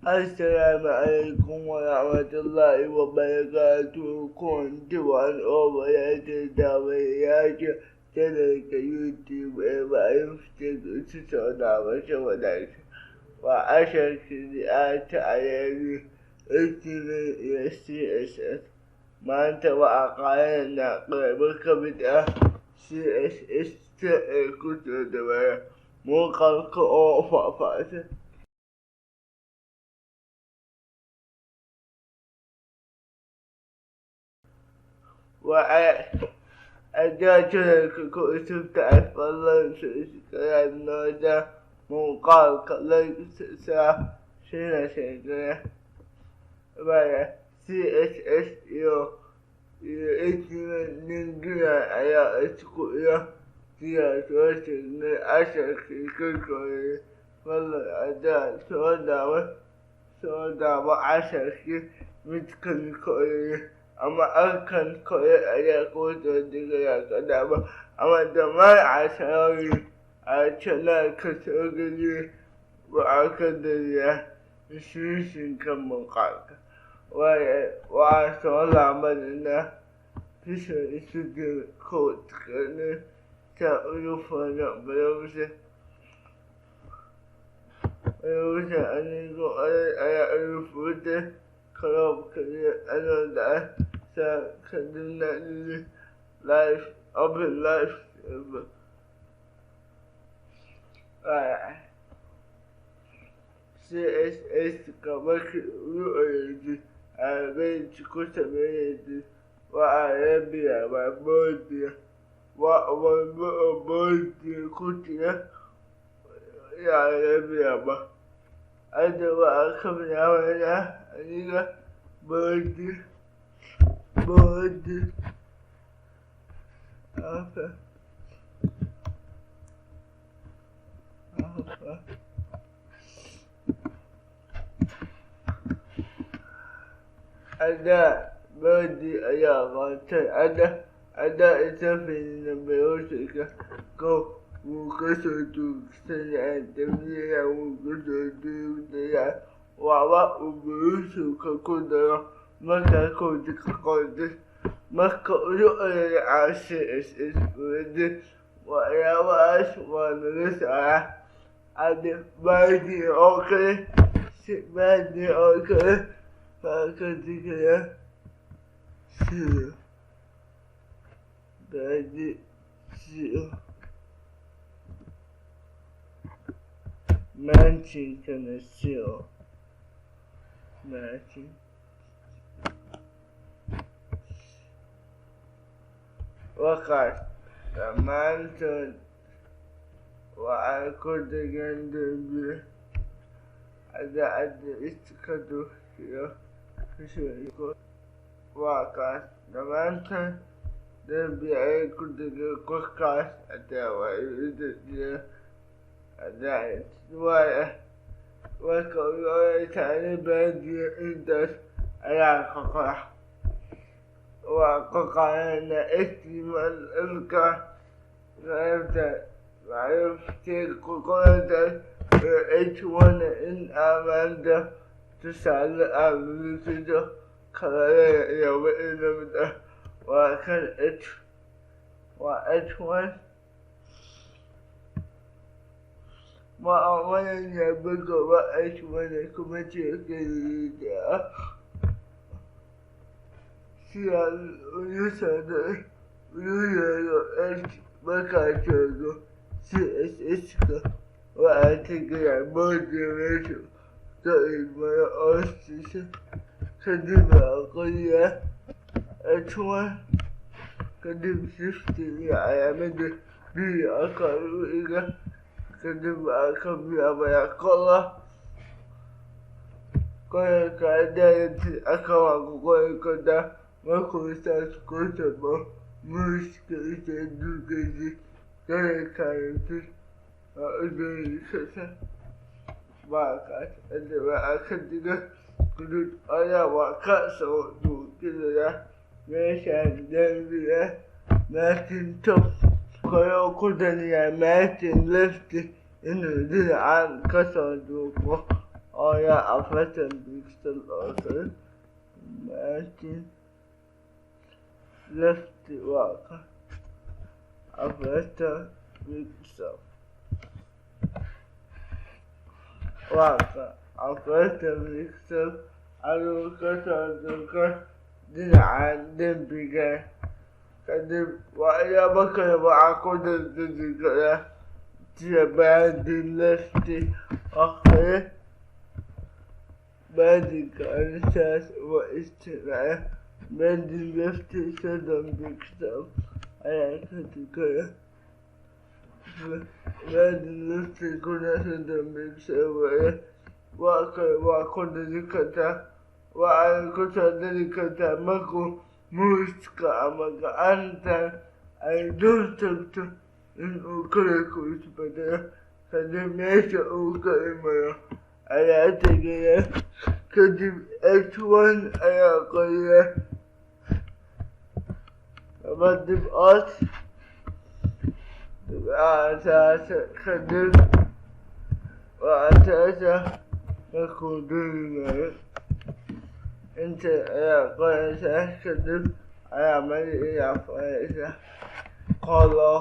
Assalamu alaikum wa rahmatullahi wa barakatuh. Kontuwan overrated da mai yake tana ka YouTube bayan fitar su sauna masa wadata. Wa ashar shari'a ta alayi ikirin iya CSS. Manta wa a kayan na ƙarfi kabita CSS ta kusa da baya. Mun karka ofa fata. وأجاجلك كنت أفضل شكرا نودا منقال كلك سا شنا شكرا ولا CSS يو إثنين نجنا على إسكويا فيها توصل أشر كل والله أدا سودا وعشر متكن كل amma akan koyi a yakoto daga yakada ba amma da mai a sarari a cana kasar gani ba aka da ya shishin kan makaka wa sola madina fishe suke kotukane ta rufa na bayausa an yi zo a yi rufuta club career and that continually life of a life CSS kamar ru'ayi a bai kusa mai wa a rabiya ba bodiya wa bodiya kutiya ya rabiya ba adawa a kamar wani Aniga bird alpha ada bird ayaganta ada ita fin biyotika ko wukasotu sana tafiya wukasotu da ya wawa uburusu kakudara maka kodika kodis maka uru'ayar a CSS wadda wa yawa ashuwa na nasa a da baki okare baki okare haka jika ya siyo baki siyo mancin ka na siyo Matthew. Wakat the mountain wa I could again do at the istikadu here. Wakat the mountain then be I could get podcast at the way at that why وكل تاني بدي إنتش على قطع وقطعنا احتمال إلقى غيرت وعرفتي قطعت H1 إن أمانة تسأل أمن كده خلال يوم إلمده وكان H1 ma'amalan ya buga ba aiki wanda kuma ce gari da siya yusa da yuyar aiki makasar zo CSS ka wa a ta gaya moderation ta ilmar ostisha kadima a kwariya H1 kadim 60 ya ayame da biyu a karu iga kadib akan biya baya kola kaya kada akawa kaya kada makusa kusa ba muskilta dukaji kaya kaya tu a udari kasa ba ka da ba aka diga kudu aya wa ka so dukila ya mesha dan biya Martin Top kaya kudani ya Martin left in the an kasa duko Olha a festa pixel Martin left work. A festa pixel work. A festa pixel aluka dinacan dembiga kadib waxyaabo kale waxaa ku dardegi kara sida baadin lafti oo kale baadinka arrintaas waa isticmaala baadin lafti soddon pixel ayaa ka tukaya baadin lafti kuna soddon pixel weeye waa kale waa ku dari kartaa waxaad ku soo dari kartaa markuu muuska ama gacanta ay dul tagto inuu kalarku isbedelo kadib meesha uu ka imayo ayaa tegaya kadib h1 ayaa qoriya laba dhibcood dhibcahaas kadib waxaataasa markuu durimayo inta ayaa qoraysaa kadib ayaa magaciiyaa qoraysa qolo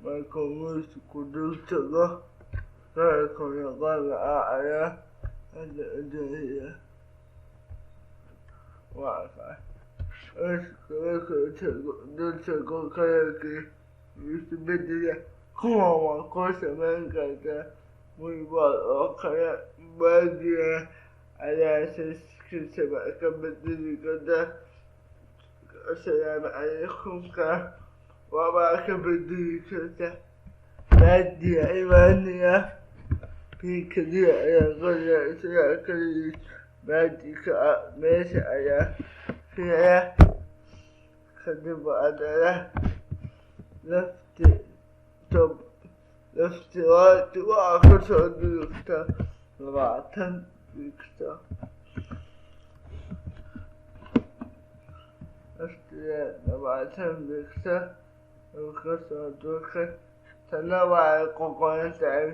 markuu muusku dul tago kalarku noqon lahaa ayaa adaya waa kaa markuu dul tago kalarkii isbedela kuwan waa ku samayn kartaa waybaad oo kale baadiya ayaa siskiisaba ka bedeli kartaa asalaamu calaykumka waabaa ka bedeli kartaa baadiya imaanaya kii keliya ayaa qoriya isagaa kaligiis baadika ah meesha ayaa fiaya kadib adala lafti laftiwaati waxaa kasoo dirigta 20 pixel laftiga 20 pixel uu kasoo durkay tana waxay ku qoran tahay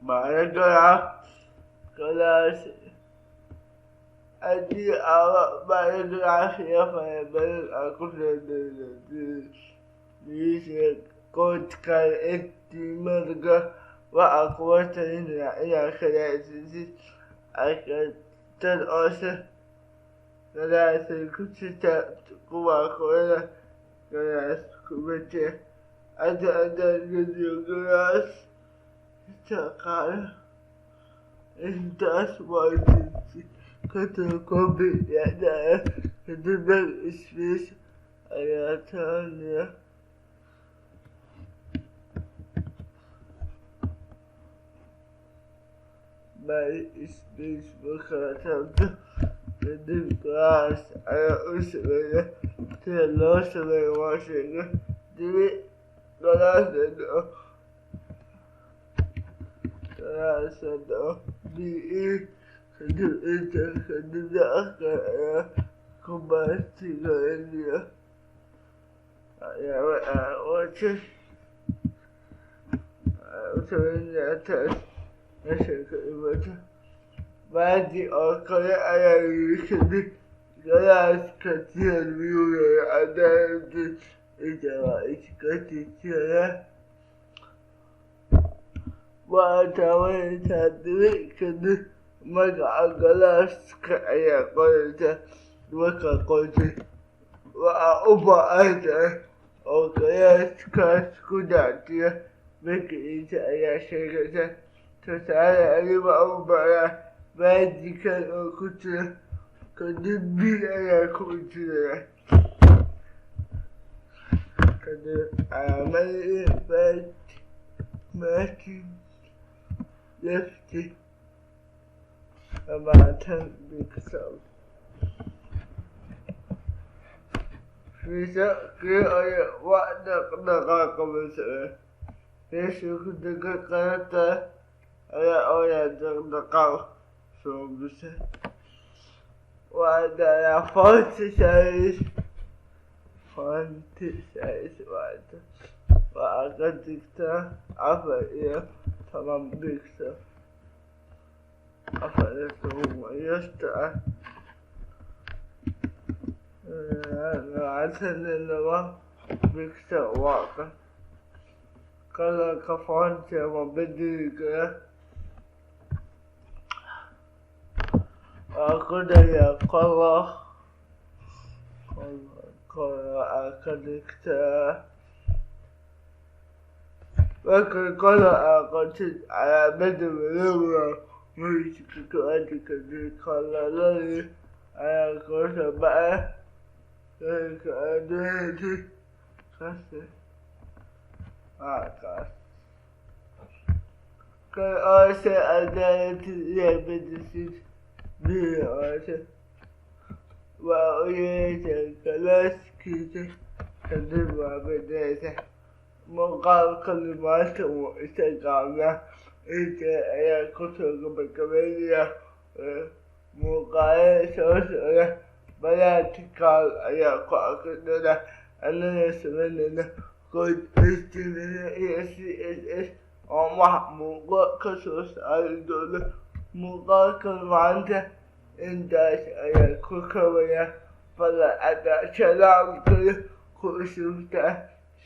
paragraph kalaas haddii aba paragraph iyo farabadan aa kusoo diriisa koodka estimarka waxaa kuwa talinaya inaad kalaasisid arkatad oose kalaasay ku sita kuwa korada kalaas kubate hadda gediyo kalaas shaqaale intaas waa jirti kadib copy dhacdaya kadib backspace ayaa taanaya backspace markaa taabto kadib kalaas ayaa u sameeya sida loo sameeyo waa sheega dibi kalaasado be kadib inta kadibna afka ayaa ku baastigeliya waxyaaba aan watay u sameynaya taas meesha ka imata baadi oo kale ayaa yiri kadib galaaska tiyan miyuuyahay cadaaladi inta waa iska tijiyaya waa taabanaysaa dibi kadib magaca galaaska ayaa qoraysa marka qortay waxaa u baahan tahay oo galaaskaas ku dactiya magaciisa ayaa sheegaysa tusaale adiba u baraa baadikan oo ku jira kadib bil ayaa ku jiraya kadib calamadii Martin lefti 20 pixel fiisa kii ayaa wax dhaqdhaqaaqa mas'uul meesha ku degan qaybta ayaa oya dhaqdhaqaaq soo bisa waa dayaa kvantitetssvart. Vakatikta apa iya tamam biksa. Apa itu just عشان بيكسر واقع كلا كفان ما بدي كده كده يا كلا أكدت لكن كلا أكدت على بدي بلغة مش كده كلا لي أنا كنت بقى كأديتي خسر عكاس كأسى أديتي يبدسيت بأسى وأريد كلاسكيتي كذبا بدايته مقال كلمات واستقامة إنت يا كتب بكمية مقال سوسة بلا تقال يا قاعدة أنا سمعنا قد استمر ESS ومحمود كسوس الدولة مقال كلمات إنت يا كوكبيا فلا أدى سلام كل شفته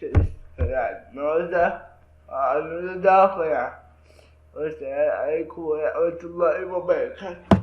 شيء نوزة على الدافع والسلام عليكم ورحمة الله وبركاته.